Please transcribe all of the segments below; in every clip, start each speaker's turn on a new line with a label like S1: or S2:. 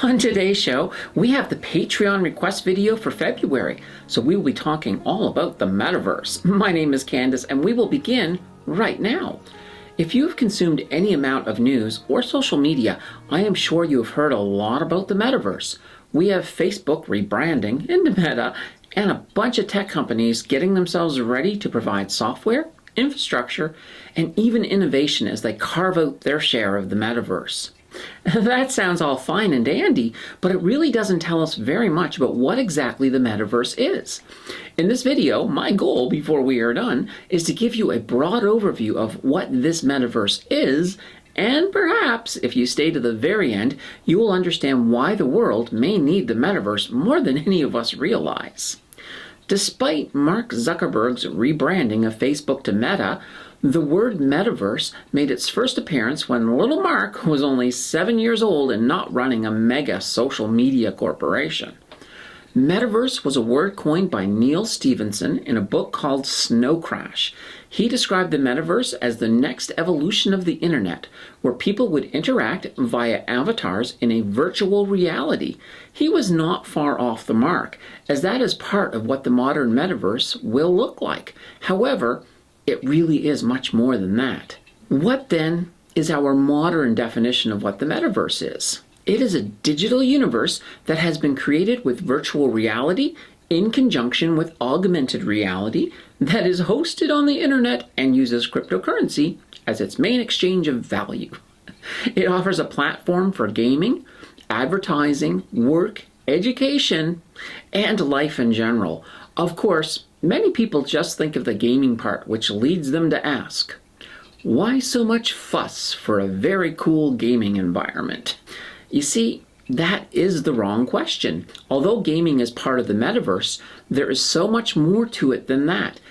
S1: On today's show, we have the Patreon request video for February, so we will be talking all about the Metaverse. My name is Candace, and we will begin right now. If you have consumed any amount of news or social media, I am sure you have heard a lot about the Metaverse. We have Facebook rebranding into Meta, and a bunch of tech companies getting themselves ready to provide software, infrastructure, and even innovation as they carve out their share of the Metaverse. That sounds all fine and dandy, but it really doesn't tell us very much about what exactly the Metaverse is. In this video, my goal before we are done is to give you a broad overview of what this Metaverse is, and perhaps, if you stay to the very end, you will understand why the world may need the Metaverse more than any of us realize. Despite Mark Zuckerberg's rebranding of Facebook to Meta, the word Metaverse made its first appearance when little Mark was only 7 years old and not running a mega social media corporation. Metaverse was a word coined by Neil Stephenson in a book called Snow Crash. He described the Metaverse as the next evolution of the internet, where people would interact via avatars in a virtual reality. He was not far off the mark, as that is part of what the modern Metaverse will look like. However, it really is much more than that. What then is our modern definition of what the Metaverse is? It is a digital universe that has been created with virtual reality in conjunction with augmented reality that is hosted on the internet and uses cryptocurrency as its main exchange of value. It offers a platform for gaming, advertising, work, education, and life in general. Of course, many people just think of the gaming part, which leads them to ask, why so much fuss for a very cool gaming environment? You see, that is the wrong question. Although gaming is part of the Metaverse, there is so much more to it than that.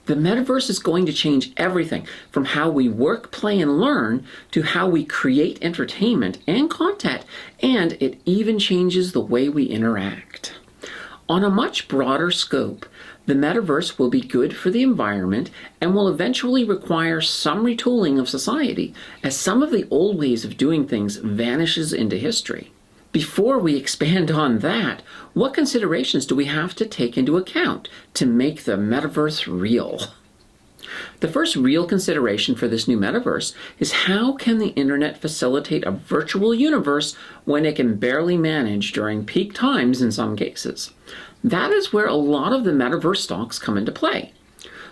S1: The Metaverse is going to change everything from how we work, play, and learn to how we create entertainment and content, and it even changes the way we interact. On a much broader scope, the Metaverse will be good for the environment and will eventually require some retooling of society as some of the old ways of doing things vanishes into history. Before we expand on that, what considerations do we have to take into account to make the Metaverse real? The first real consideration for this new Metaverse is how can the internet facilitate a virtual universe when it can barely manage during peak times in some cases? That is where a lot of the Metaverse stocks come into play.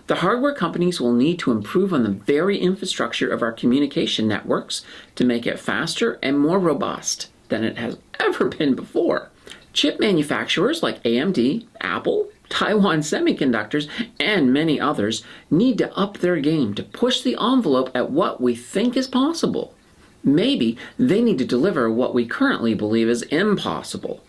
S1: The hardware companies will need to improve on the very infrastructure of our communication networks to make it faster and more robust than it has ever been before. Chip manufacturers like AMD, Apple, Taiwan Semiconductors, and many others need to up their game to push the envelope at what we think is possible. Maybe they need to deliver what we currently believe is impossible.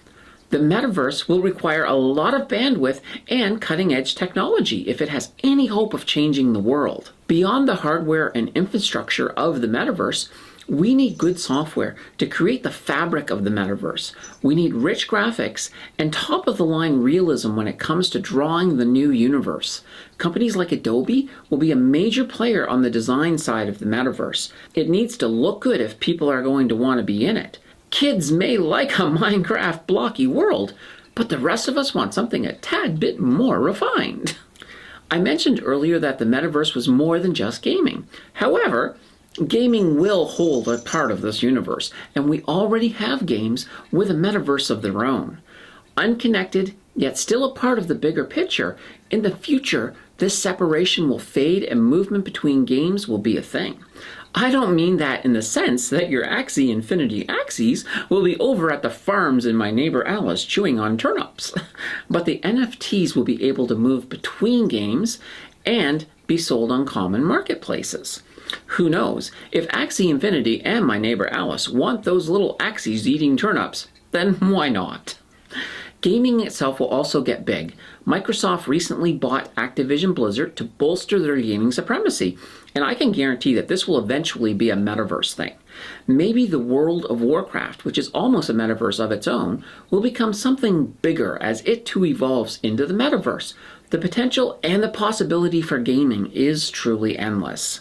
S1: The Metaverse will require a lot of bandwidth and cutting-edge technology if it has any hope of changing the world. Beyond the hardware and infrastructure of the Metaverse, we need good software to create the fabric of the Metaverse. We need rich graphics and top-of-the-line realism when it comes to drawing the new universe. Companies like Adobe will be a major player on the design side of the Metaverse. It needs to look good if people are going to want to be in it. Kids may like a Minecraft blocky world, but the rest of us want something a tad bit more refined. I mentioned earlier that the Metaverse was more than just gaming. However, gaming will hold a part of this universe, and we already have games with a Metaverse of their own. Unconnected, yet still a part of the bigger picture, in the future, this separation will fade and movement between games will be a thing. I don't mean that in the sense that your Axie Infinity Axies will be over at the farms in my neighbor Alice chewing on turnips, but the NFTs will be able to move between games and be sold on common marketplaces. Who knows, if Axie Infinity and my neighbor Alice want those little Axies eating turnips, then why not? Gaming itself will also get big. Microsoft recently bought Activision Blizzard to bolster their gaming supremacy, and I can guarantee that this will eventually be a Metaverse thing. Maybe the World of Warcraft, which is almost a Metaverse of its own, will become something bigger as it too evolves into the Metaverse. The potential and the possibility for gaming is truly endless.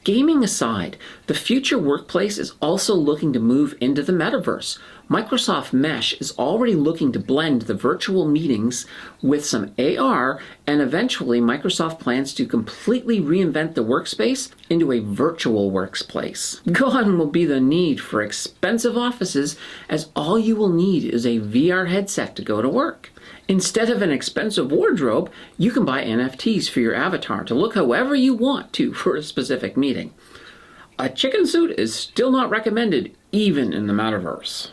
S1: Gaming aside, The future workplace is also looking to move into the metaverse. Microsoft Mesh is already looking to blend the virtual meetings with some AR, and eventually Microsoft plans to completely reinvent the workspace into a virtual workplace. Gone will be the need for expensive offices, as all you will need is a VR headset to go to work. Instead of an expensive wardrobe, you can buy NFTs for your avatar to look however you want to for a specific meeting. A chicken suit is still not recommended, even in the metaverse.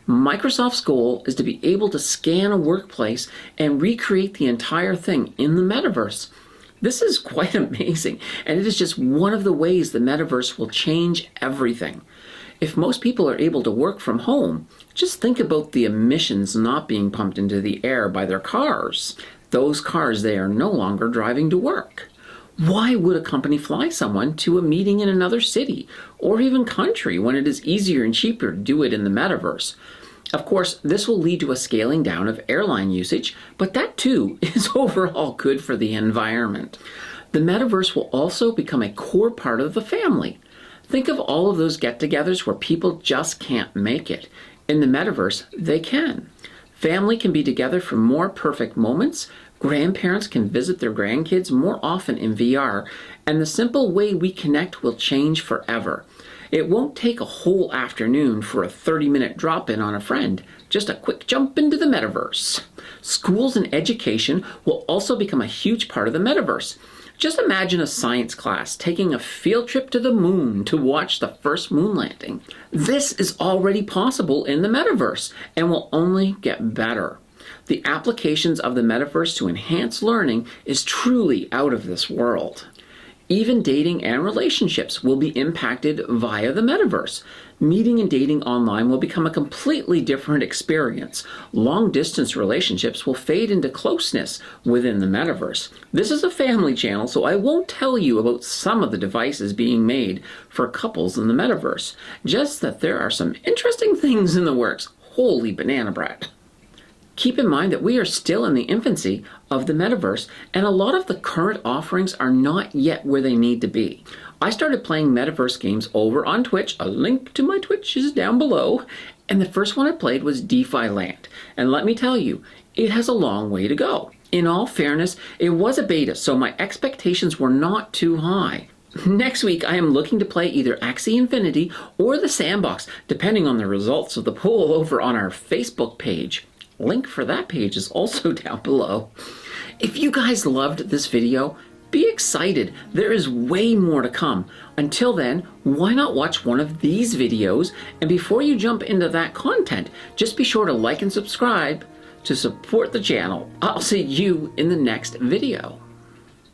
S1: Microsoft's goal is to be able to scan a workplace and recreate the entire thing in the metaverse. This is quite amazing, and it is just one of the ways the metaverse will change everything. If most people are able to work from home, just think about the emissions not being pumped into the air by their cars. Those cars they are no longer driving to work. Why would a company fly someone to a meeting in another city or even country when it is easier and cheaper to do it in the metaverse? Of course, this will lead to a scaling down of airline usage, but that too is overall good for the environment. The metaverse will also become a core part of the family. Think of all of those get-togethers where people just can't make it. In the metaverse, they can. Family can be together for more perfect moments. Grandparents can visit their grandkids more often in VR, and the simple way we connect will change forever. It won't take a whole afternoon for a 30-minute drop-in on a friend, just a quick jump into the metaverse. Schools and education will also become a huge part of the metaverse. Just imagine a science class taking a field trip to the moon to watch the first moon landing. This is already possible in the metaverse and will only get better. The applications of the metaverse to enhance learning is truly out of this world. Even dating and relationships will be impacted via the metaverse. Meeting and dating online will become a completely different experience. Long-distance relationships will fade into closeness within the metaverse. This is a family channel, so I won't tell you about some of the devices being made for couples in the metaverse. Just that there are some interesting things in the works. Holy banana bread. Keep in mind that we are still in the infancy of the metaverse, and a lot of the current offerings are not yet where they need to be. I started playing metaverse games over on Twitch. A link to my Twitch is down below. And the first one I played was DeFi Land. And let me tell you, it has a long way to go. In all fairness, it was a beta, so my expectations were not too high. Next week, I am looking to play either Axie Infinity or the Sandbox, depending on the results of the poll over on our Facebook page. Link for that page is also down below. If you guys loved this video, be excited. There is way more to come. Until then, why not watch one of these videos? And before you jump into that content, just be sure to like and subscribe to support the channel. I'll see you in the next video.